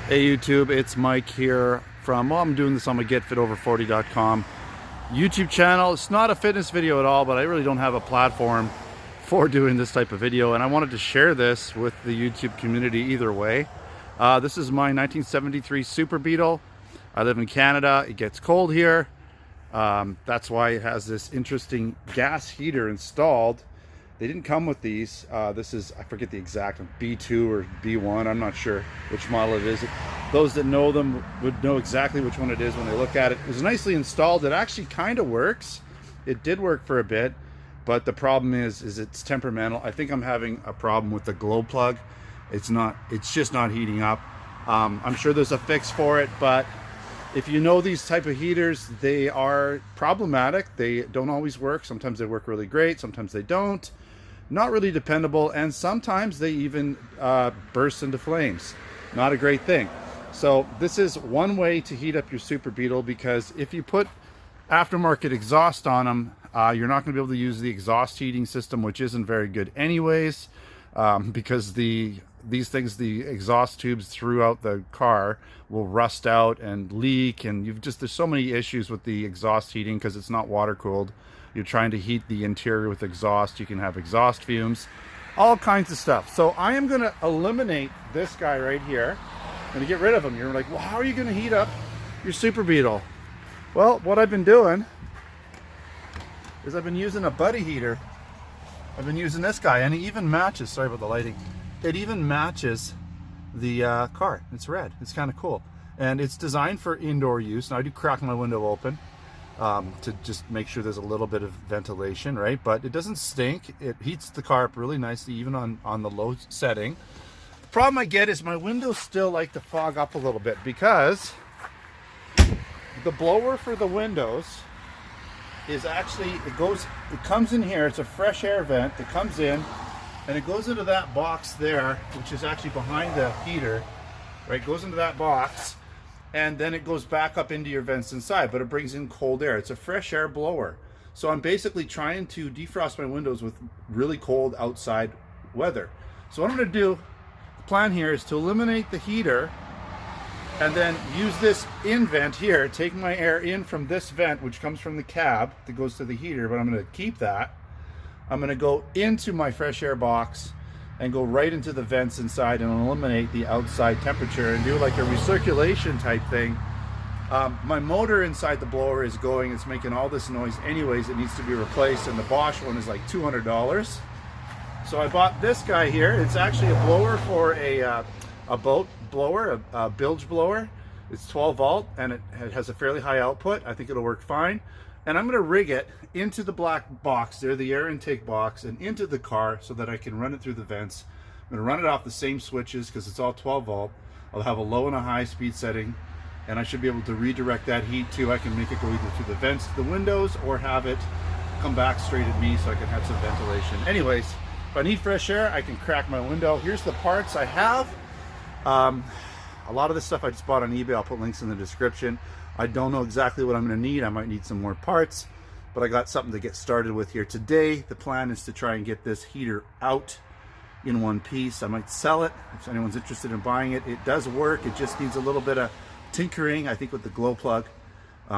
Hey YouTube, it's Mike here from, well, I'm doing this on my getfitover40.com YouTube channel. It's not a fitness video at all, but I really don't have a platform for doing this type of video, and I wanted to share this with the YouTube community either way. This is my 1973 Super Beetle. I live in Canada. It gets cold here. That's why it has this interesting gas heater installed. They didn't come with these. This is, I forget the exact, B2 or B1. I'm not sure which model it is. Those that know them would know exactly which one it is when they look at it. It was nicely installed. It actually kind of works. It did work for a bit, but the problem is it's temperamental. I think I'm having a problem with the glow plug. It's just not heating up. I'm sure there's a fix for it, but if you know these type of heaters, they are problematic. They don't always work. Sometimes they work really great. Sometimes they don't. Not really dependable, and sometimes they even burst into flames. Not a great thing. So this is one way to heat up your Super Beetle, because if you put aftermarket exhaust on them, you're not going to be able to use the exhaust heating system, which isn't very good anyways, because the exhaust tubes throughout the car will rust out and leak, and there's so many issues with the exhaust heating because it's not water cooled. You're trying to heat the interior with exhaust. You can have exhaust fumes, all kinds of stuff. So I am going to eliminate this guy right here. I'm going to get rid of him. You're like, well, how are you going to heat up your Super Beetle? Well, what I've been doing is I've been using a buddy heater. I've been using this guy, and it even matches, sorry about the lighting, it even matches the car. It's red. It's kind of cool. And it's designed for indoor use. Now I do crack my window open to just make sure there's a little bit of ventilation, right? But it doesn't stink. It heats the car up really nicely, even on the low setting. The problem I get is my windows still like to fog up a little bit, because the blower for the windows is actually, it comes in here. It's a fresh air vent that comes in, and it goes into that box there, which is actually behind the heater, right? It goes into that box, and then it goes back up into your vents inside, but it brings in cold air. It's a fresh air blower. So I'm basically trying to defrost my windows with really cold outside weather. So what I'm going to do, the plan here is to eliminate the heater and then use this in vent here, take my air in from this vent, which comes from the cab that goes to the heater, but I'm going to keep that. I'm going to go into my fresh air box and go right into the vents inside and eliminate the outside temperature and do like a recirculation type thing. My motor inside the blower is going, it's making all this noise anyways. It needs to be replaced, and the Bosch one is like $200. So I bought this guy here. It's actually a blower for a boat blower, a bilge blower. It's 12 volt, and it has a fairly high output. I think it'll work fine. And I'm going to rig it into the black box there, the air intake box, and into the car so that I can run it through the vents. I'm going to run it off the same switches because it's all 12 volt. I'll have a low and a high speed setting, and I should be able to redirect that heat too. I can make it go either through the vents to the windows or have it come back straight at me so I can have some ventilation. Anyways, if I need fresh air, I can crack my window. Here's the parts I have. A lot of this stuff I just bought on eBay. I'll put links in the description. I don't know exactly what I'm going to need. I might need some more parts, but I got something to get started with here today. The plan is to try and get this heater out in one piece. I might sell it if anyone's interested in buying it. It does work. It just needs a little bit of tinkering, I think, with the glow plug.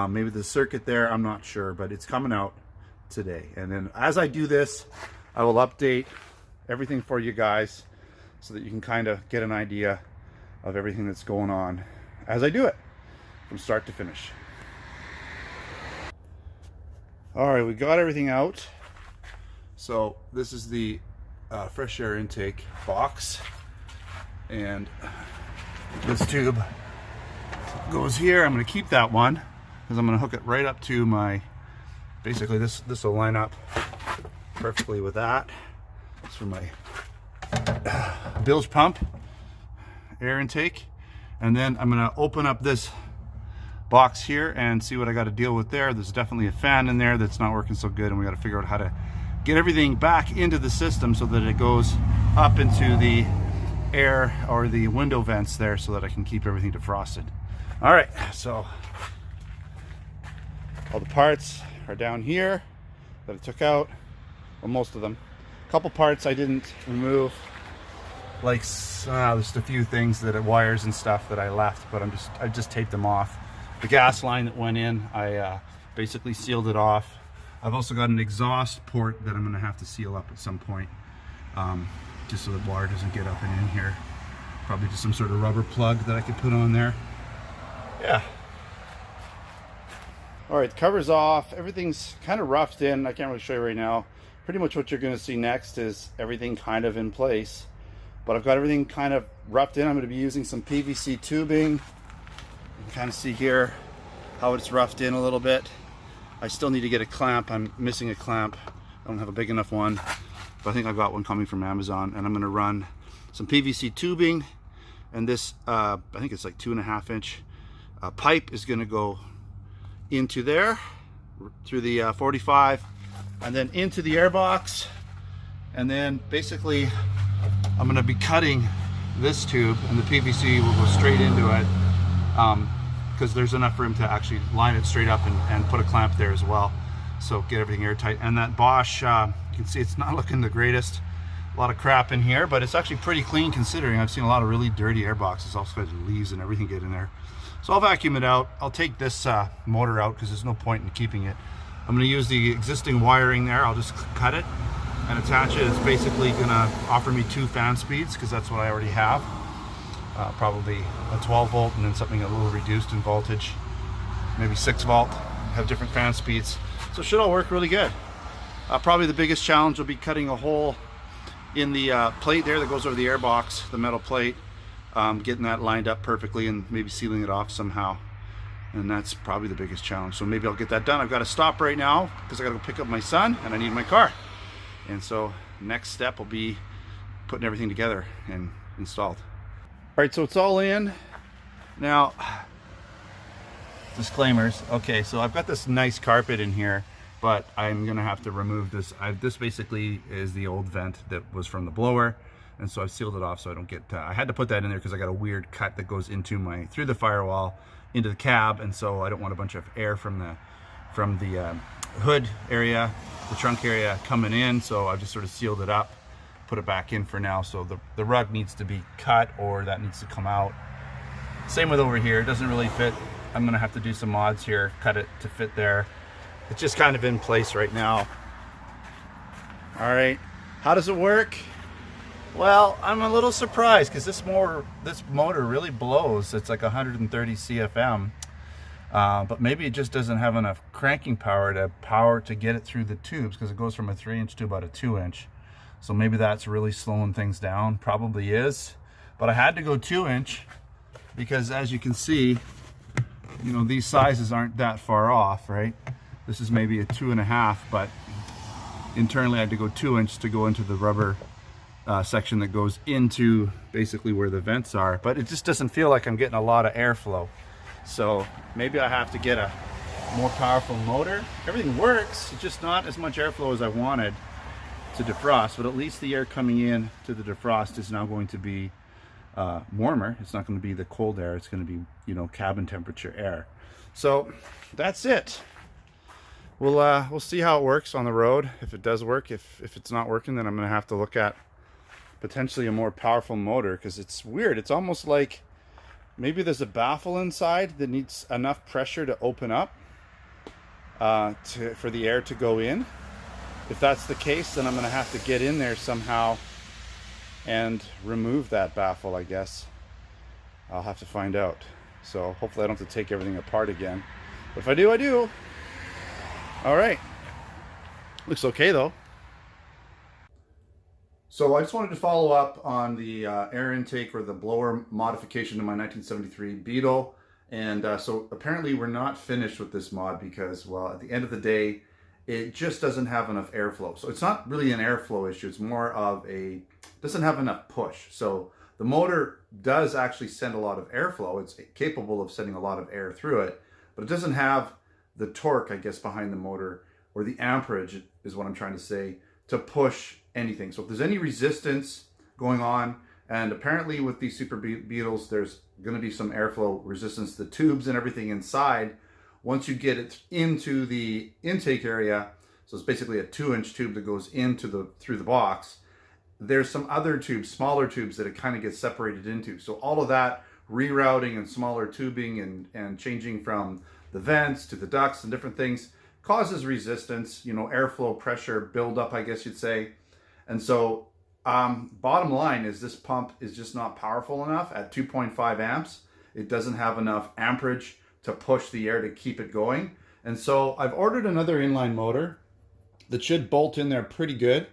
Maybe the circuit there, I'm not sure, but it's coming out today. And then as I do this, I will update everything for you guys so that you can kind of get an idea of everything that's going on as I do it from start to finish. All right, we got everything out. So this is the fresh air intake box, and this tube goes here. I'm going to keep that one because I'm going to hook it right up to my, basically this will line up perfectly with that. It's for my bilge pump air intake, and then I'm going to open up this box here and see what I got to deal with there. There's definitely a fan in there that's not working so good, and we got to figure out how to get everything back into the system so that it goes up into the air or the window vents there so that I can keep everything defrosted. All right, so all the parts are down here that I took out, well, most of them. A couple parts I didn't remove like just a few things that wires and stuff that I left, but I just taped them off. The gas line that went in, I basically sealed it off. I've also got an exhaust port that I'm going to have to seal up at some point, just so the water doesn't get up and in here. Probably just some sort of rubber plug that I could put on there. Yeah. All right, the cover's off. Everything's kind of roughed in. I can't really show you right now. Pretty much what you're going to see next is everything kind of in place. But I've got everything kind of roughed in. I'm going to be using some PVC tubing. You can kind of see here how it's roughed in a little bit. I still need to get a clamp. I'm missing a clamp. I don't have a big enough one, but I think I've got one coming from Amazon, and I'm going to run some PVC tubing, and this I think it's like 2.5 inch pipe is going to go into there through the 45 and then into the airbox, and then basically I'm going to be cutting this tube and the PVC will go straight into it, because there's enough room to actually line it straight up and put a clamp there as well, so get everything airtight. And that Bosch, you can see it's not looking the greatest, a lot of crap in here, but it's actually pretty clean considering I've seen a lot of really dirty airboxes, also got leaves and everything get in there. So I'll vacuum it out. I'll take this motor out because there's no point in keeping it. I'm going to use the existing wiring there. I'll just cut it and attach it. It's basically going to offer me 2 fan speeds because that's what I already have. Probably a 12 volt and then something a little reduced in voltage, maybe 6 volt, have different fan speeds. So it should all work really good. Probably the biggest challenge will be cutting a hole in the plate there that goes over the airbox, the metal plate, getting that lined up perfectly and maybe sealing it off somehow. And that's probably the biggest challenge. So maybe I'll get that done. I've got to stop right now because I got to go pick up my son and I need my car. And so next step will be putting everything together and installed. All right, so it's all in. Now, disclaimers. Okay, so I've got this nice carpet in here, but I'm gonna have to remove this. This basically is the old vent that was from the blower, and so I've sealed it off so I don't get, I had to put that in there because I got a weird cut that goes into through the firewall into the cab, and so I don't want a bunch of air from the hood area, the trunk area coming in, so I've just sort of sealed it up, put it back in for now. So the rug needs to be cut or that needs to come out. Same with over here, it doesn't really fit. I'm gonna have to do some mods here, cut it to fit there. It's just kind of in place right now. All right, how does it work? Well, I'm a little surprised because this motor really blows. It's like 130 CFM, but maybe it just doesn't have enough cranking power to get it through the tubes because it goes from a 3-inch to about a 2-inch. So maybe that's really slowing things down, probably is. But I had to go 2-inch because as you can see, you know, these sizes aren't that far off, right? This is maybe a 2.5, but internally I had to go 2-inch to go into the rubber section that goes into basically where the vents are. But it just doesn't feel like I'm getting a lot of airflow. So maybe I have to get a more powerful motor. Everything works, it's just not as much airflow as I wanted to defrost, but at least the air coming in to the defrost is now going to be warmer. It's not going to be the cold air, it's going to be, you know, cabin temperature air. So that's it. We'll see how it works on the road. If it does work, if it's not working, then I'm going to have to look at potentially a more powerful motor, because it's weird. It's almost like maybe there's a baffle inside that needs enough pressure to open up for the air to go in. If that's the case, then I'm going to have to get in there somehow and remove that baffle, I guess. I'll have to find out. So hopefully I don't have to take everything apart again. But if I do, I do. All right. Looks okay though. So I just wanted to follow up on the air intake or the blower modification to my 1973 Beetle. And so apparently we're not finished with this mod because, well, at the end of the day, it just doesn't have enough airflow. So it's not really an airflow issue. It's more of doesn't have enough push. So the motor does actually send a lot of airflow. It's capable of sending a lot of air through it, but it doesn't have the torque, I guess, behind the motor, or the amperage is what I'm trying to say, to push anything. So if there's any resistance going on, and apparently with these Super Beetles, there's going to be some airflow resistance to the tubes and everything inside. Once you get it into the intake area, so it's basically a 2-inch tube that goes through the box, there's some other tubes, smaller tubes that it kind of gets separated into. So all of that rerouting and smaller tubing and changing from the vents to the ducts and different things causes resistance, you know, airflow pressure buildup, I guess you'd say. And so bottom line is this pump is just not powerful enough at 2.5 amps. It doesn't have enough amperage to push the air to keep it going. And so I've ordered another inline motor that should bolt in there pretty good.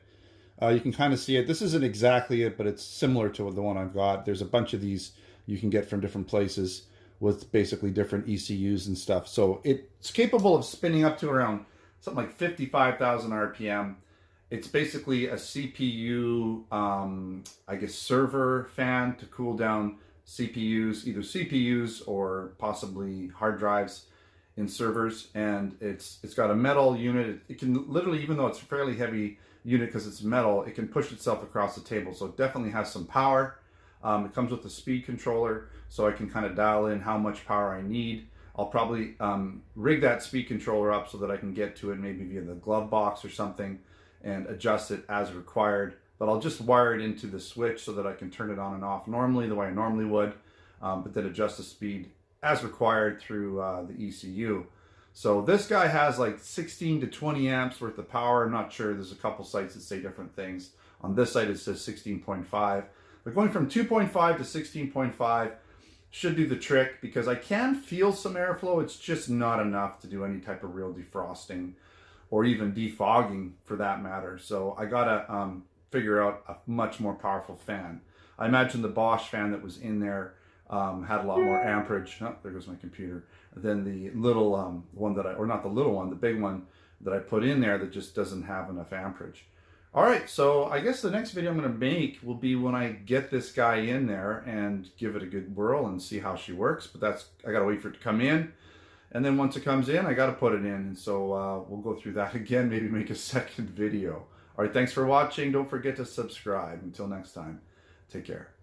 You can kind of see it. This isn't exactly it, but it's similar to the one I've got. There's a bunch of these you can get from different places with basically different ECUs and stuff. So it's capable of spinning up to around something like 55,000 RPM. It's basically a CPU, I guess, server fan to cool down CPUs, either CPUs or possibly hard drives in servers. And it's got a metal unit. It can literally, even though it's a fairly heavy unit because it's metal, it can push itself across the table. So it definitely has some power. It comes with a speed controller, so I can kind of dial in how much power I need. I'll probably rig that speed controller up so that I can get to it maybe via the glove box or something and adjust it as required. But I'll just wire it into the switch so that I can turn it on and off normally, the way I normally would, but then adjust the speed as required through the ECU. So this guy has like 16 to 20 amps worth of power. I'm not sure. There's a couple sites that say different things. On this site it says 16.5. But going from 2.5 to 16.5 should do the trick because I can feel some airflow. It's just not enough to do any type of real defrosting or even defogging for that matter. So I gotta figure out a much more powerful fan. I imagine the Bosch fan that was in there had a lot more amperage. Oh, there goes my computer. Than the little one that or not the little one, the big one that I put in there that just doesn't have enough amperage. All right, so I guess the next video I'm going to make will be when I get this guy in there and give it a good whirl and see how she works. But I got to wait for it to come in. And then once it comes in, I got to put it in. And so we'll go through that again, maybe make a second video. All right, thanks for watching. Don't forget to subscribe. Until next time, take care.